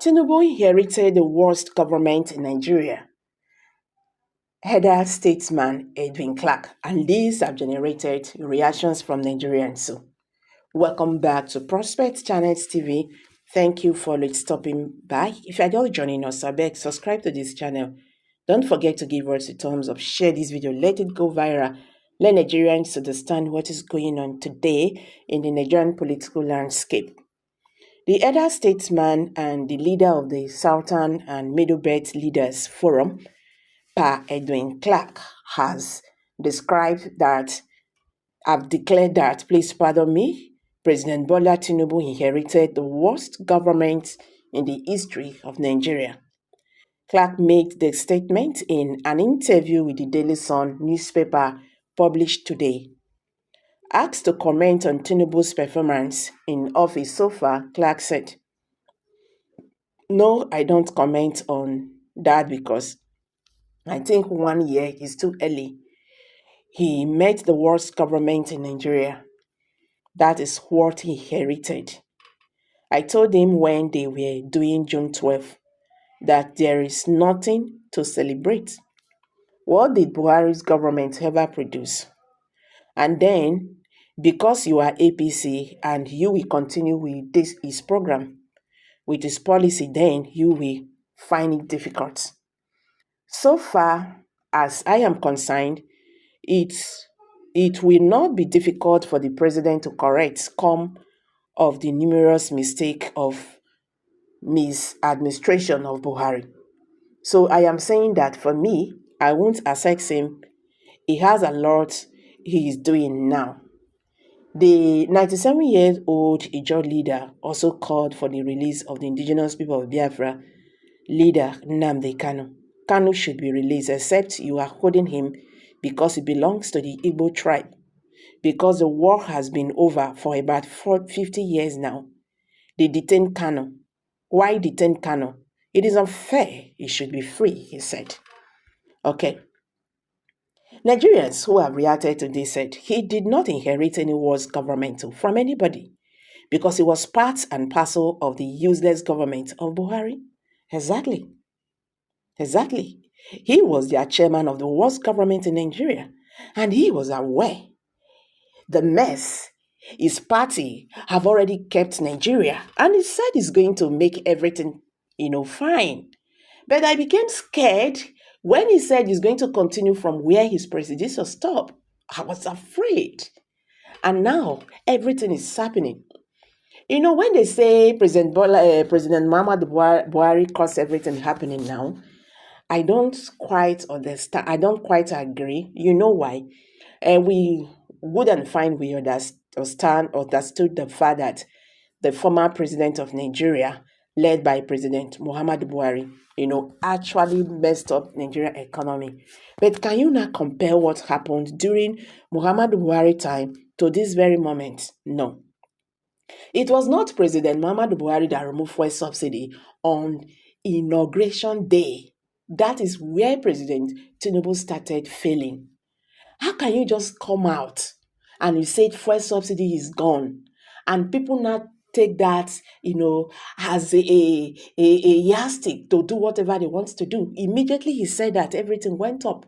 Tinubu inherited the worst government in Nigeria, header statesman Edwin Clark, and these have generated reactions from Nigerians. So, welcome back to Prospect Channels TV. Thank you for stopping by. If you are just joining us, I beg subscribe to this channel. Don't forget to give us a thumbs up, share this video, let it go viral. Let Nigerians understand what is going on today in the Nigerian political landscape. The elder statesman and the leader of the Southern and Middle Belt Leaders Forum, Pa Edwin Clark, has declared that, please pardon me, President Bola Tinubu inherited the worst government in the history of Nigeria. Clark made the statement in an interview with the Daily Sun newspaper published today. Asked to comment on Tinubu's performance in office so far, Clark said, "No, I don't comment on that because I think 1 year is too early. He met the worst government in Nigeria. That is what he inherited. I told him when they were doing June 12th that there is nothing to celebrate. What did Buhari's government ever produce? And then, because you are APC and you will continue with his program, with his policy, then you will find it difficult. So far as I am concerned, it will not be difficult for the president to correct some of the numerous mistakes of misadministration of Buhari. So I am saying that for me, I won't accept him. He has a lot he is doing now." The 97-year-old Ijaw leader also called for the release of the indigenous people of Biafra leader Nnamdi Kanu. Kanu should be released, except you are holding him because he belongs to the Igbo tribe. Because the war has been over for about 50 years now, they detained Kanu. Why detain Kanu? It is unfair. He should be free, he said. Okay. Nigerians who have reacted to this said he did not inherit any worse government from anybody because he was part and parcel of the useless government of Buhari. Exactly. He was their chairman of the worst government in Nigeria, and he was aware the mess his party have already kept Nigeria, and he said he's going to make everything, fine. But I became scared when he said he's going to continue from where his predecessor stopped. I was afraid. And now everything is happening. When they say President Muhammadu Buhari caused everything happening now, I don't quite understand. I don't quite agree. You know why? We wouldn't find we understood the fact that the former president of Nigeria, led by President Muhammadu Buhari, actually messed up Nigerian economy. But can you not compare what happened during Muhammadu Buhari time to this very moment? No. It was not President Muhammadu Buhari that removed fuel subsidy on inauguration day. That is where President Tinubu started failing. How can you just come out and you say fuel subsidy is gone, and people now take that, as a yardstick to do whatever they want to do? Immediately he said that everything went up.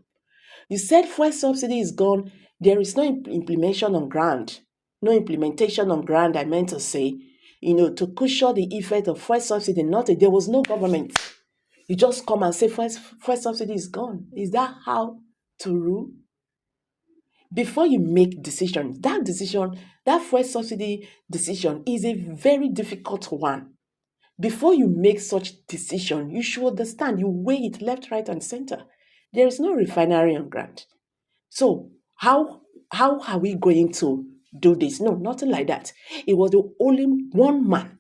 You said fuel subsidy is gone. There is no implementation on ground. No implementation on ground, I meant to say, to cushion the effect of fuel subsidy. There was no government. You just come and say fuel subsidy is gone. Is that how to rule? Before you make decisions, that fuel subsidy decision is a very difficult one. Before you make such decision, you should understand, you weigh it left, right, and center. There is no refinery on ground. So how are we going to do this? No, nothing like that. It was the only one man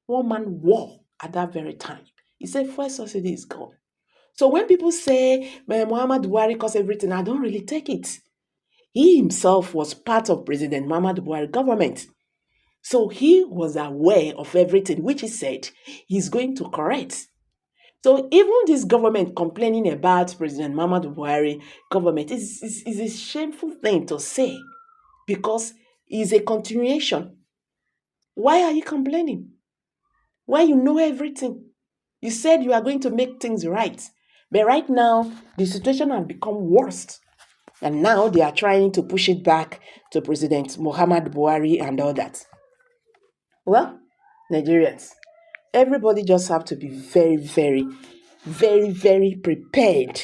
war at that very time. He said fuel subsidy is gone. So when people say Muhammad Buhari caused everything, I don't really take it. He himself was part of President Muhammad Buhari government. So he was aware of everything, which he said he's going to correct. So even this government complaining about President Muhammad Buhari government is a shameful thing to say, because it's a continuation. Why are you complaining? when you know everything? You said you are going to make things right. But right now, the situation has become worse. And now they are trying to push it back to President Muhammad Buhari and all that. Well, Nigerians, everybody just have to be very, very, very, very prepared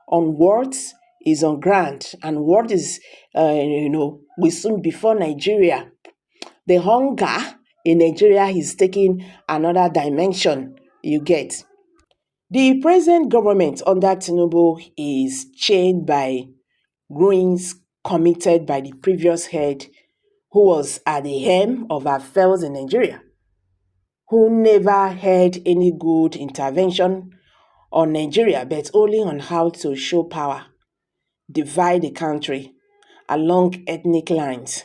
on what is on ground and what is, will soon before Nigeria. The hunger in Nigeria is taking another dimension, you get. The present government under Tinubu is chained by ruins committed by the previous head who was at the helm of affairs in Nigeria, who never had any good intervention on Nigeria, but only on how to show power, divide the country along ethnic lines,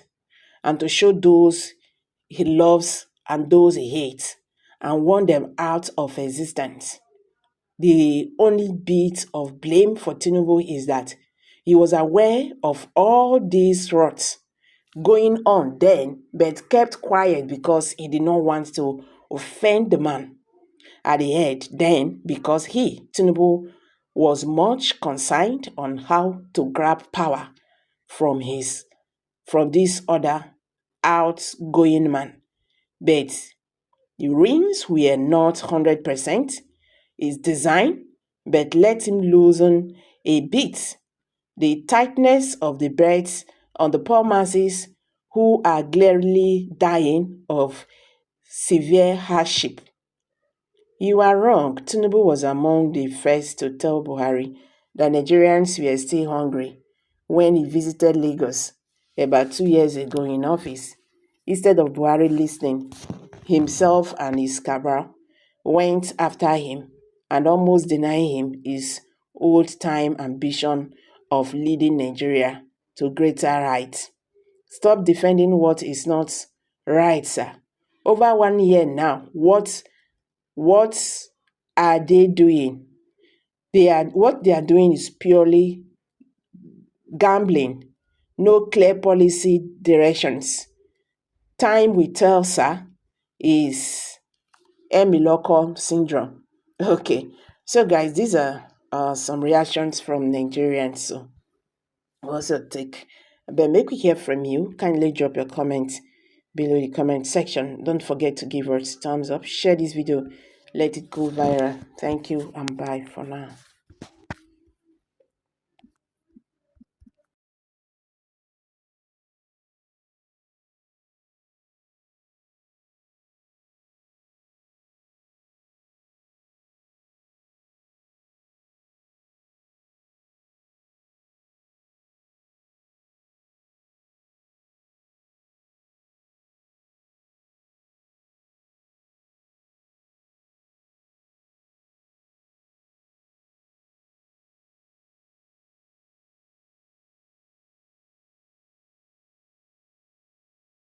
and to show those he loves and those he hates, and want them out of existence. The only bit of blame for Tinubu is that he was aware of all these riots going on then, but kept quiet because he did not want to offend the man at the head then, because he, Tinubu, was much concerned on how to grab power from this other outgoing man. But the rings were not 100% his design, but let him loosen a bit the tightness of the belts on the poor masses who are glaringly dying of severe hardship. You are wrong. Tinubu was among the first to tell Buhari that Nigerians were still hungry when he visited Lagos about 2 years ago in office. Instead of Buhari listening, himself and his cabal went after him and almost denied him his old-time ambition of leading Nigeria to greater heights. Stop defending what is not right, sir. Over 1 year now, what are they doing? What they are doing is purely gambling. No clear policy directions. Time will tell, sir, is Emiloko syndrome. Okay, so guys, these are some reactions from Nigerians. So also take, but make we hear from you. Kindly drop your comments below the comment section. Don't forget to give us thumbs up, share this video, let it go viral. Thank you and bye for now.